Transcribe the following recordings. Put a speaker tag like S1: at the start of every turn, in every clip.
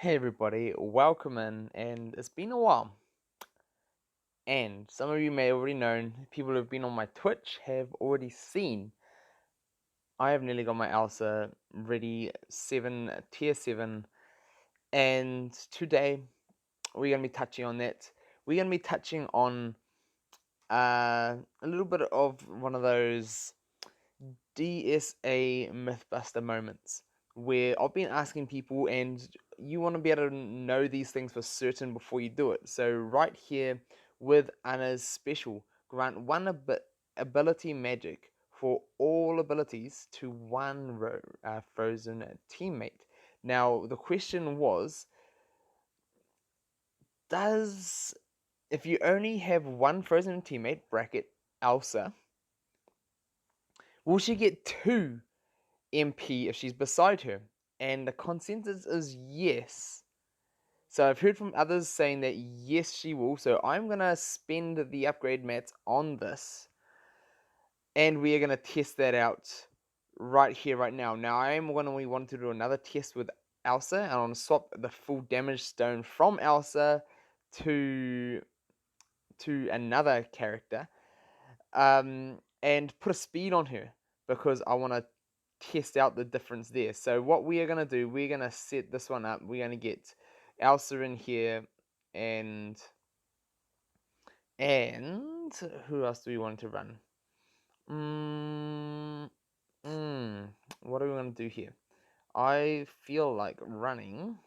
S1: Hey everybody, welcome in, and it's been a while. And some of you may already know, people who have been on my Twitch have already seen. I have nearly got my Elsa ready, tier 7, and today we're going to be touching on that. We're going to be touching on a little bit of one of those DSA Mythbuster moments where I've been asking people, and you want to be able to know these things for certain before you do it. So right here with Anna's special, grant one ability magic for all abilities to one frozen teammate. Now the question was, does if you only have one frozen teammate bracket Elsa, will she get 2 MP if she's beside her? And the consensus is yes. So I've heard from others saying that yes, she will. So I'm going to spend the upgrade mats on this. And we are going to test that out right here, right now. Now I am going to want to do another test with Elsa. And I'm going to swap the full damage stone from Elsa to another character. And put a speed on her because I want to test out the difference there. So what we are going to do, we're going to set this one up. We're going to get Elsa in here, and who else do we want to run? What are we going to do here? I feel like running.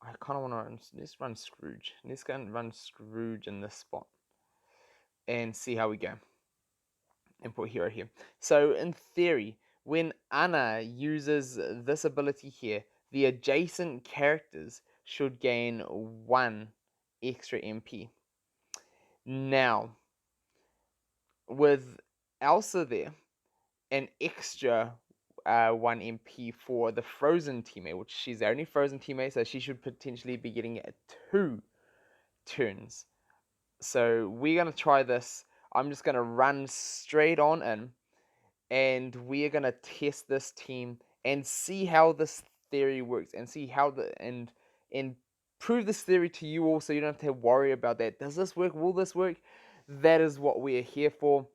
S1: I kind of want to run. Let's run Scrooge. Let's go and run Scrooge in this spot and see how we go. And put hero here. So in theory, when Anna uses this ability here, the adjacent characters should gain 1 extra MP. Now, with Elsa there, an extra 1 MP for the frozen teammate, which she's the only frozen teammate, so she should potentially be getting 2 turns. So we're going to try this. I'm just going to run straight on in, and we are going to test this team and see how this theory works, and see how and prove this theory to you all, so you don't have to worry about that. Does this work? Will this work? That is what we are here for.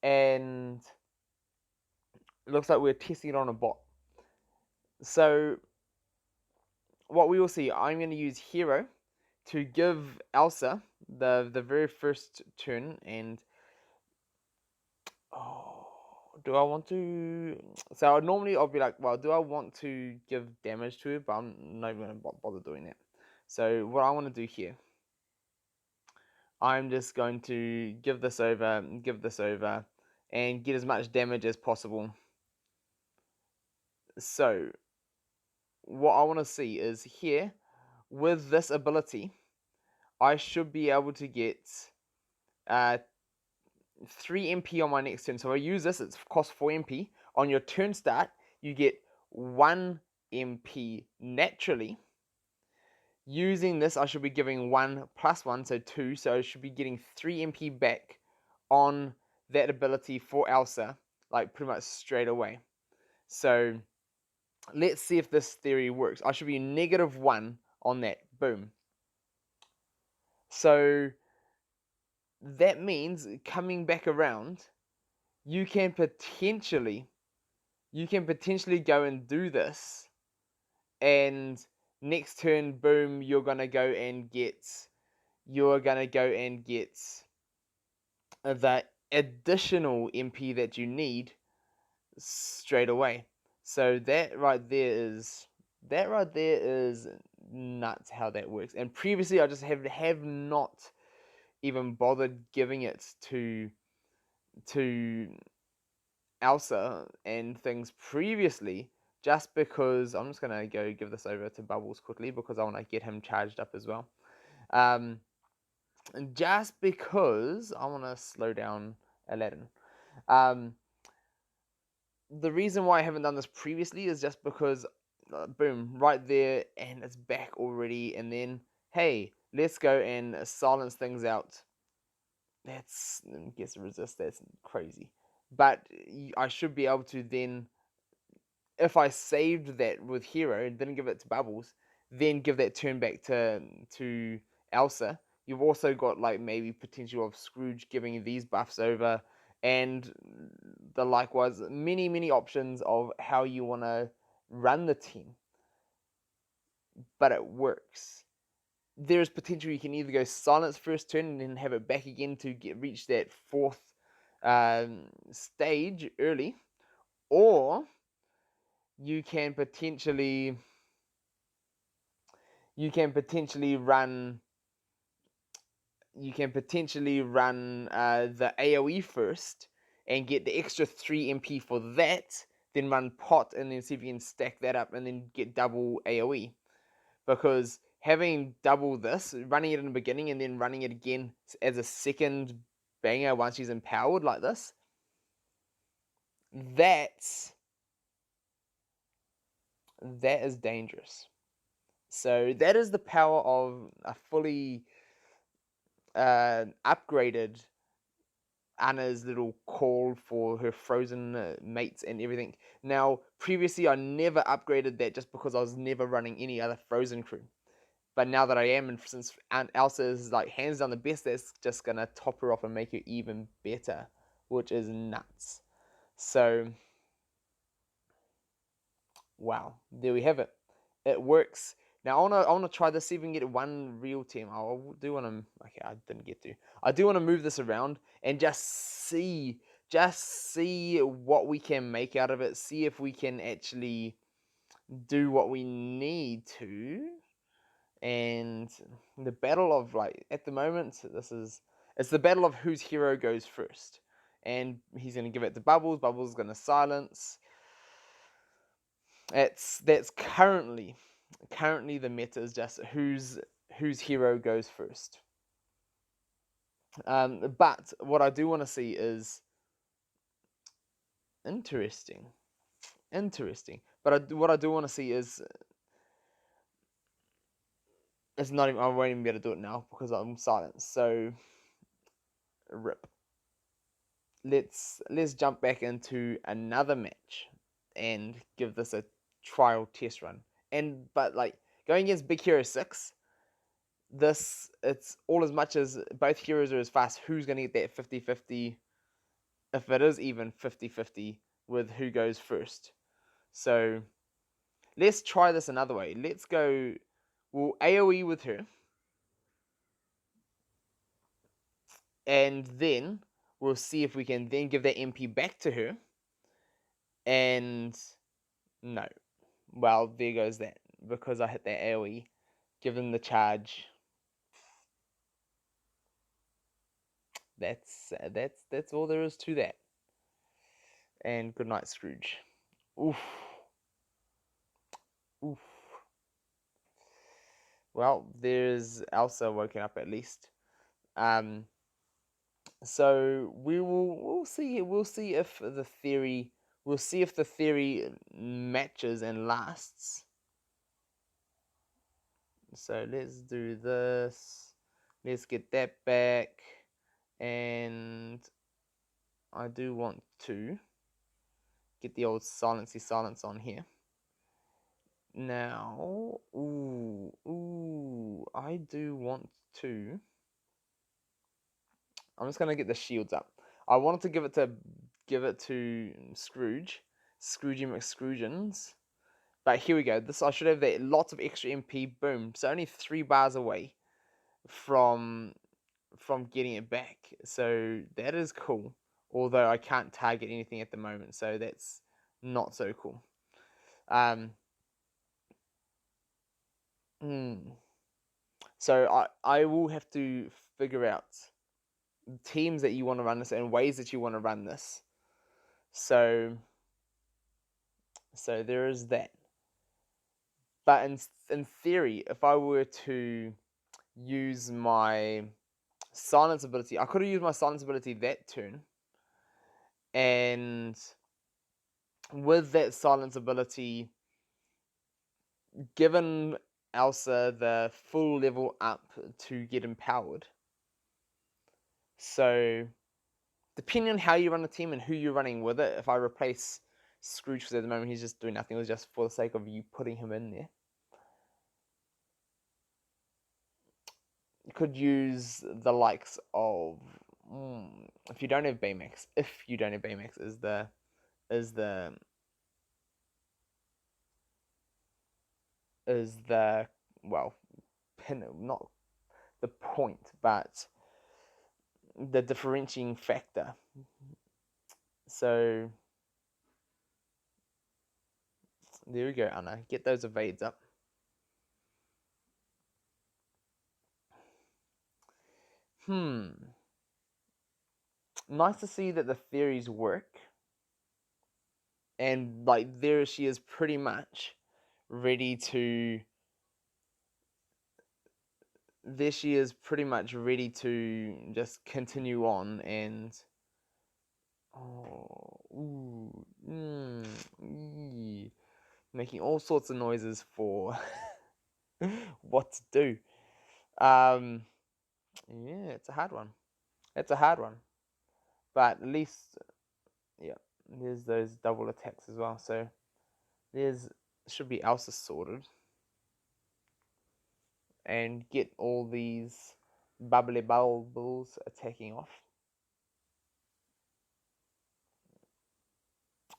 S1: And it looks like we're testing it on a bot. So what we will see, I'm going to use hero to give Elsa the very first turn. And do I want to? So normally I'll be like, well, do I want to give damage to it? But I'm not even going to bother doing that. So what I want to do here, I'm just going to give this over, and get as much damage as possible. So what I want to see is here, with this ability, I should be able to get 3 MP on my next turn. So if I use this, it costs 4 MP. On your turn start, you get 1 MP naturally. Using this, I should be giving 1 plus 1, so 2. So I should be getting 3 MP back on that ability for Elsa, like pretty much straight away. So let's see if this theory works. I should be -1 on that. Boom. So that means coming back around, you can potentially go and do this, and next turn, boom, you're gonna go and get the additional MP that you need straight away. So that right there is nuts how that works. And previously I just have not even bothered giving it to Elsa and things previously, just because I'm just gonna go give this over to Bubbles quickly because I want to get him charged up as well. And just because I want to slow down Aladdin. The reason why I haven't done this previously is just because, boom, right there, and it's back already. And then, hey, let's go and silence things out. That's, gets resist. That's crazy. But I should be able to then if I saved that with Hero and didn't give it to Bubbles, then give that turn back to Elsa, you've also got like maybe potential of Scrooge giving these buffs over, and the likewise many options of how you want to run the team. But it works. There's potential you can either go silence first turn and then have it back again to reach that fourth stage early, or you can potentially run the AoE first and get the extra 3 MP for that, then run pot and then see if you can stack that up and then get double AoE. Because having double this, running it in the beginning and then running it again as a second banger once she's empowered like this, that is dangerous. So that is the power of a fully upgraded Anna's little call for her frozen mates and everything. Now, previously I never upgraded that just because I was never running any other frozen crew. But now that I am, and since Aunt Elsa is like hands down the best, that's just gonna top her off and make her even better, which is nuts. So, wow, there we have it. It works. Now I wanna try this, see if we can get one real team. I do wanna. Okay, I didn't get to. I do wanna move this around and just see what we can make out of it. See if we can actually do what we need to. And the battle of like at the moment, it's the battle of whose hero goes first. And he's gonna give it to Bubbles. Bubbles is gonna silence. That's currently the meta is just whose hero goes first. But what I do want to see is interesting. But what I do want to see is it's not even. I won't even be able to do it now because I'm silenced. So rip. Let's jump back into another match and give this a trial test run. But like going against Big Hero 6, it's all as much as both heroes are as fast. Who's going to get that 50-50, if it is even 50-50 with who goes first? So let's try this another way. Let's go. We'll AoE with her, and then we'll see if we can then give that MP back to her. And no. Well, there goes that. Because I hit that AoE. Give them the charge. That's all there is to that. And good night, Scrooge. Oof. Well, there's Elsa woken up at least. So we'll see if the theory matches and lasts. So let's do this. Let's get that back. And I do want to get the old silence on here. Now, I do want to. I'm just gonna get the shields up. I wanted to give it to Scrooge, Scroogey McScroogens. But here we go. This I should have that lots of extra MP. Boom. So only 3 bars away from getting it back. So that is cool. Although I can't target anything at the moment, so that's not so cool. So I will have to figure out teams that you want to run this and ways that you want to run this. So there is that. But in theory, if I were to use my silence ability, I could have used my silence ability that turn. And with that silence ability, given Elsa the full level up to get empowered. So depending on how you run the team and who you're running with it, if I replace Scrooge, because at the moment he's just doing nothing. It was just for the sake of you putting him in there. You could use the likes of if you don't have Baymax. If you don't have Baymax, is the well, not the point, but the differentiating factor. So there we go, Anna. Get those evades up. Nice to see that the theories work. And like there she is pretty much ready to just continue on and making all sorts of noises for what to do. Yeah, it's a hard one. But at least, yeah, there's those double attacks as well. So should be Elsa sorted. And get all these bubbly bubbles attacking off.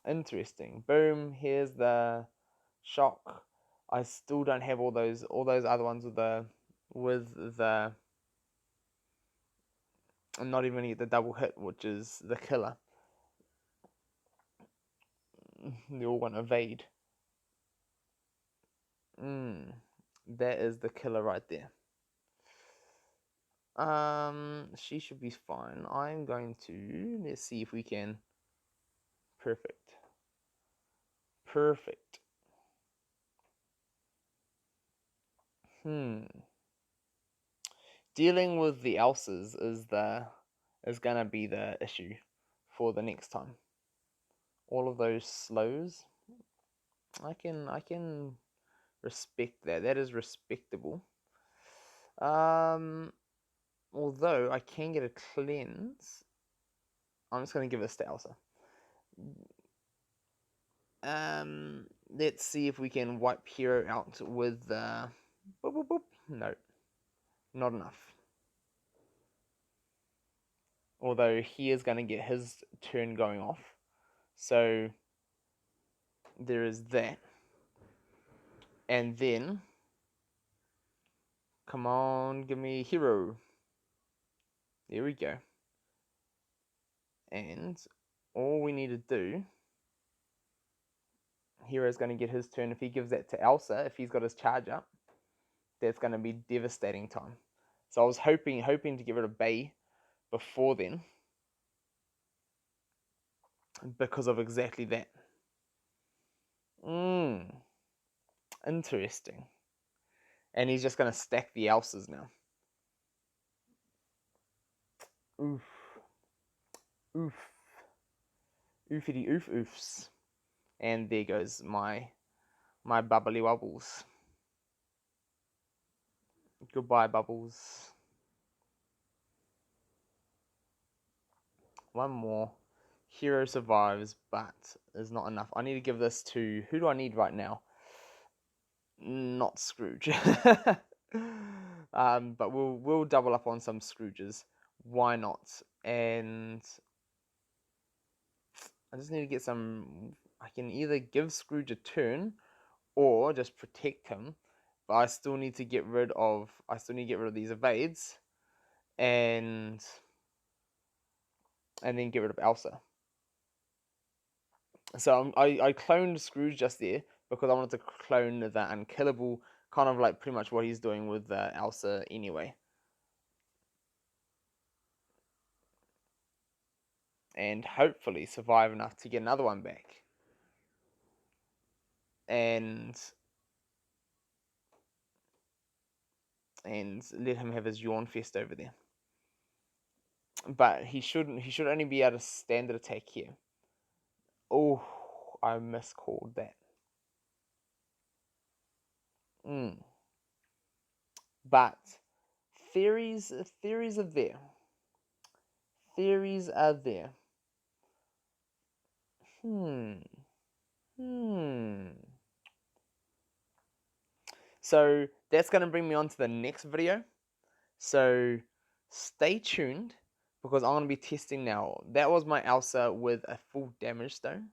S1: Interesting. Boom, here's the shock. I still don't have all those other ones with the I'm not even gonna get the double hit, which is the killer. They all want to evade. That is the killer right there. She should be fine. I'm going to let's see if we can. Perfect. Dealing with the Elsas is gonna be the issue for the next time. All of those slows, I can respect that. That is respectable. Although I can get a cleanse, I'm just gonna give this to Elsa. Let's see if we can wipe Hero out with boop, boop, boop. No, not enough. Although he is going to get his turn going off. So there is that. And then, come on, give me Hero. There we go. And all we need to do, Hero's going to get his turn. If he gives that to Elsa, if he's got his charge up, that's going to be devastating time. So I was hoping to get rid of Bay before then, because of exactly that. Interesting. And he's just going to stack the Elsas now. Oofity oofs. And there goes my bubbly wobbles. Goodbye, bubbles. One more. Hero survives, but is not enough. I need to give this to... Who do I need right now? Not Scrooge. But we'll double up on some Scrooges. Why not? And I just need to get some... I can either give Scrooge a turn or just protect him. But I still need to get rid of these evades and then get rid of Elsa. So I cloned Scrooge just there because I wanted to clone the unkillable, kind of like pretty much what he's doing with Elsa anyway. And hopefully survive enough to get another one back. And let him have his yawn fest over there. But he should only be able to standard attack here. Oh, I miscalled that. But theories are there. Theories are there. So that's going to bring me on to the next video. So stay tuned because I'm going to be testing now. That was my Elsa with a full damage stone.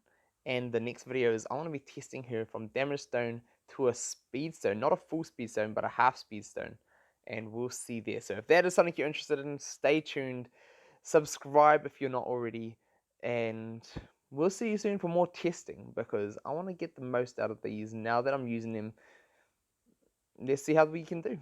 S1: And the next video is I want to be testing her from damage stone to a speed stone. Not a full speed stone, but a half speed stone. And we'll see there. So if that is something you're interested in, stay tuned. Subscribe if you're not already. And we'll see you soon for more testing because I want to get the most out of these now that I'm using them. Let's see how we can do.